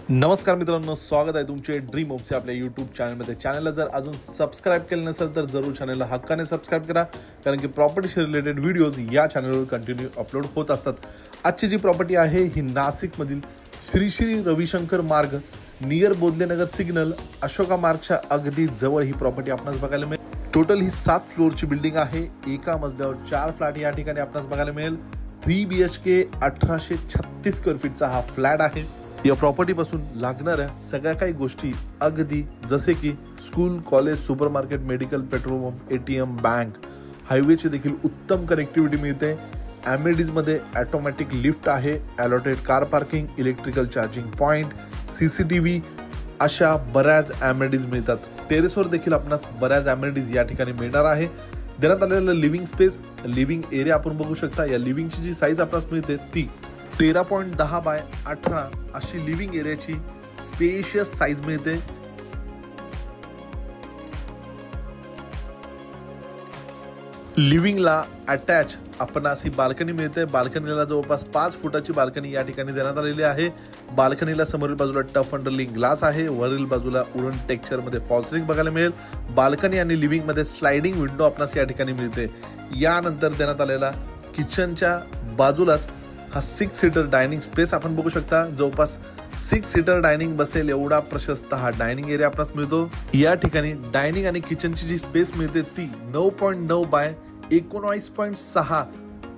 नमस्कार मित्रांनो, स्वागत आहे तुमचे ड्रीम होमचे आपल्या यूट्यूब चॅनलमध्ये। चॅनलला जर अजून सबस्क्राइब केलं नसेल तर जरूर चॅनलला हक्काने सबस्क्राइब करा, कारण की प्रॉपर्टी रिलेटेड व्हिडिओज या चॅनलवर कंटिन्यू अपलोड होत असतात। आजची जी प्रॉपर्टी आहे ही नाशिकमधील श्री श्री रविशंकर मार्ग नियर बोधलेनगर सिग्नल अशोका मार्गच्या अगदी जवळ ही प्रॉपर्टी आपणास बघायला मिळेल। टोटल ही 7 फ्लोअरची बिल्डिंग आहे। एका मजल्यावर 4 फ्लॅट या ठिकाणी आपणास बघायला मिळेल। 3 BHK 1836 स्क्वेअर फीटचा हा फ्लॅट आहे। या प्रॉपर्टी पासून लागणाऱ्या सगळ्या काही गोष्टी अगदी जसे की school, college, supermarket, medical, petrol pump, ATM, bank, हायवेची देखील उत्तम कनेक्टिव्हिटी मिळते। एमिडीज मध्ये ऑटोमॅटिक लिफ्ट आहे, allotted car parking, electrical charging point, CCTV अशा बऱ्याच एमिडीज मिळतात। टेरेसवर देखील आपणास बऱ्याच एमिडीज या ठिकाणी मिळणार आहे। देण्यात आलेलं लिव्हिंग स्पेस, लिव्हिंग एरिया आपण बघू शकता। या लिव्हिंगची जी साईज आपणास मिळते ती 13.10 बाय 18 अशी लिव्हिंग एरियाची स्पेशियस साईज मिळते। लिव्हिंगला अटॅच आपणास ही बाल्कनी मिळते। बाल्कनीला जवळपास 5 फुटाची बाल्कनी या ठिकाणी देण्यात आलेली आहे। बाल्कनीला समोरील बाजूला टफ अंडरलिंग ग्लास आहे, वरील बाजूला वुडन टेक्स्चर मध्ये फॉल सिलिंग बघायला मिळेल। बाल्कनी आणि लिव्हिंग मध्ये स्लाइडिंग विंडो आपणास या ठिकाणी मिळते। यानंतर देण्यात आलेला किचनच्या बाजूलाच हा 6 सीटर डायनिंग स्पेस आपण बघू शकता। जवळपास 6 सीटर डायनिंग बसेल एवढा प्रशस्त हा डायनिंग एरिया आपणास मिळतो। या ठिकाणी डायनिंग आणि किचनची जी स्पेस मिळते ती 9.9 बाय 19.6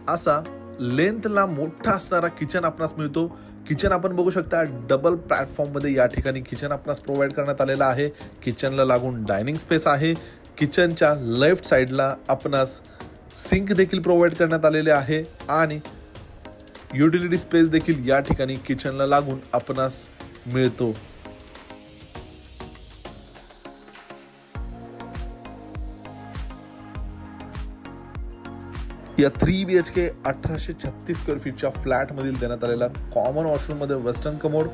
असा लेंथला मोठा असणारा किचन आपणास मिळतो। किचन आपण बघू शकता, डबल प्लॅटफॉर्म मध्ये या ठिकाणी किचन आपणास प्रोव्हाइड करण्यात आलेला आहे। किचनला लागून डायनिंग स्पेस आहे। किचनच्या लेफ्ट साइडला आपणास सिंक देखील प्रोव्हाइड करण्यात आलेले आहे आणि युटिलिटी स्पेस देखील या ठिकाणी किचनला लागून आपणास मिळतो। या 3 BHK 1836 स्क्वेअर फीटच्या फ्लॅट मधील देण्यात आलेला कॉमन वॉशरूम मध्ये वेस्टर्न कमोड,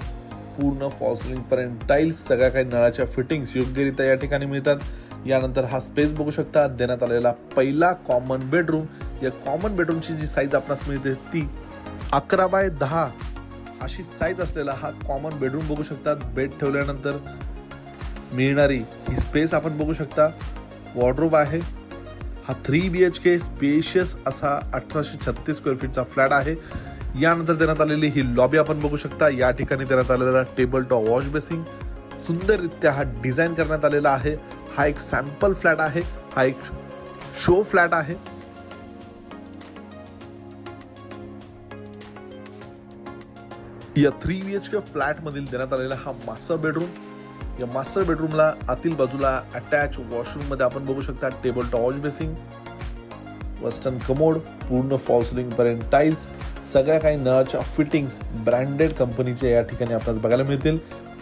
पूर्ण फॉल सिलिंग पर्यंत टाइल्स, सगळ्या काही नळाच्या फिटिंग्स योग्यरित्या या ठिकाणी मिळतात। यानंतर हा स्पेस बघू शकता, देण्यात आलेला पहिला कॉमन बेडरूम। या कॉमन बेडरूमची जी साईज आपणास मिळते ती 11 बाय 10 अशी साईज असलेला हा कॉमन बेडरूम बघू शकता। बेड ठेवल्यानंतर मिळणारी ही स्पेस आपण बघू शकता। वॉर्डरोब आहे। हा 3 BHK स्पेशियस असा 1836 स्क्वेअर फीटचा फ्लॅट आहे। यानंतर देण्यात आलेली ही लॉबी आपण बघू शकता। या ठिकाणी देण्यात आलेला टेबल टॉप वॉश बेसिंग सुंदररित्या हा डिझाईन करण्यात आलेला आहे। हा एक सॅम्पल फ्लॅट आहे, हा एक शो फ्लॅट आहे। या 3 BHK फ्लॅट मधील देण्यात आलेला हा मास्टर बेडरूम। या मास्टर बेडरूमला आतील बाजूला अटॅच वॉशरूम मध्ये आपण बघू शकता table top wash basin, western commode, पूर्ण फॉल सिलिंग पर्यंत टाइल्स, सगळ्या काही नळाच्या फिटिंग्स ब्रँडेड कंपनीचे या ठिकाणी आपल्याला बघायला मिळतील।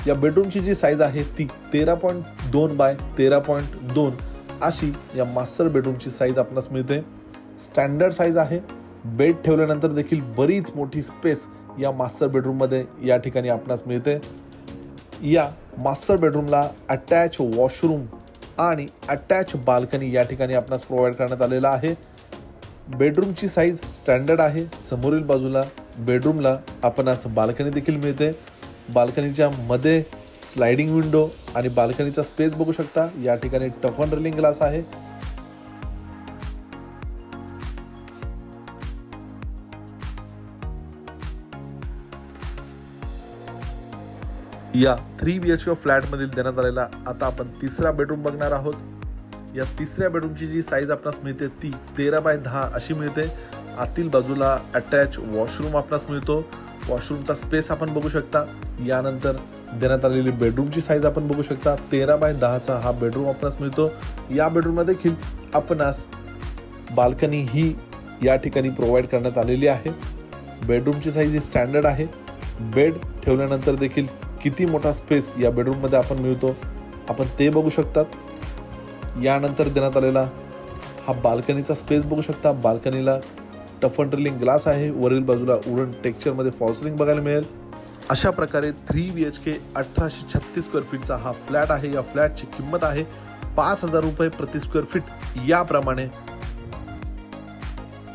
या बेडरूमची जी साईज आहे ती 13.2 बाय 13.2 अशी या मास्टर बेडरूमची साईज आपल्याला मिळते। स्टँडर्ड साईज आहे। बेड ठेवल्यानंतर देखील बरीच मोठी स्पेस या मास्टर बेडरूम मध्ये या ठिकाणी आपणास मिळते। या मास्टर बेडरूमला अटॅच वॉशरूम आणि अटॅच बाल्कनी या ठिकाणी आपणास प्रोव्हाइड करण्यात आलेला आहे। बेडरूमची साईज स्टँडर्ड आहे। समोरील बाजूला बेडरूमला आपणास बाल्कनी देखील मिळते। बाल्कनीच्या मध्ये स्लाइडिंग विंडो आणि बाल्कनीचा स्पेस बघू शकता। या ठिकाणी टफ अंडरलिंग ग्लास आहे। या 3 BHK फ्लॅट मधील देण्यात आलेला आता आपण तिसरा बेडरूम बघणार आहोत। या तिसऱ्या बेडरूमची जी साईज आपणास मिळते ती 13 बाय 10 अशी मिळते। आतील बाजूला अटॅच वॉशरूम आपणास मिळतो। वॉशरूमचा स्पेस आपण बघू शकता। यानंतर देण्यात आलेली बेडरूमची साईज आपण बघू शकता। 13 बाय 10चा हा बेडरूम आपणास मिळतो। या बेडरूमला देखील आपणास बाल्कनी ही या ठिकाणी प्रोव्हाइड करण्यात आलेली आहे। बेडरूमची साईज ही स्टँडर्ड आहे। बेड ठेवल्यानंतर देखील किती मोठा स्पेस या बेडरूम मध्ये आपण मिळतो आपण ते बघू शकतात। यानंतर देण्यात आलेला हा बाल्कनीचा स्पेस बघू शकता। बाल्कनीला टफ अंडरलिंग ग्लास आहे। वरील बाजूला वुडन टेक्स्चर मध्ये फॉल सिलिंग बघायला मिळेल। अशा प्रकारे 3 BHK 1836 स्क्वेअर फीटचा हा फ्लॅट आहे। या फ्लॅटची किंमत आहे 5,000 रुपये प्रति स्क्वेअर फीट याप्रमाणे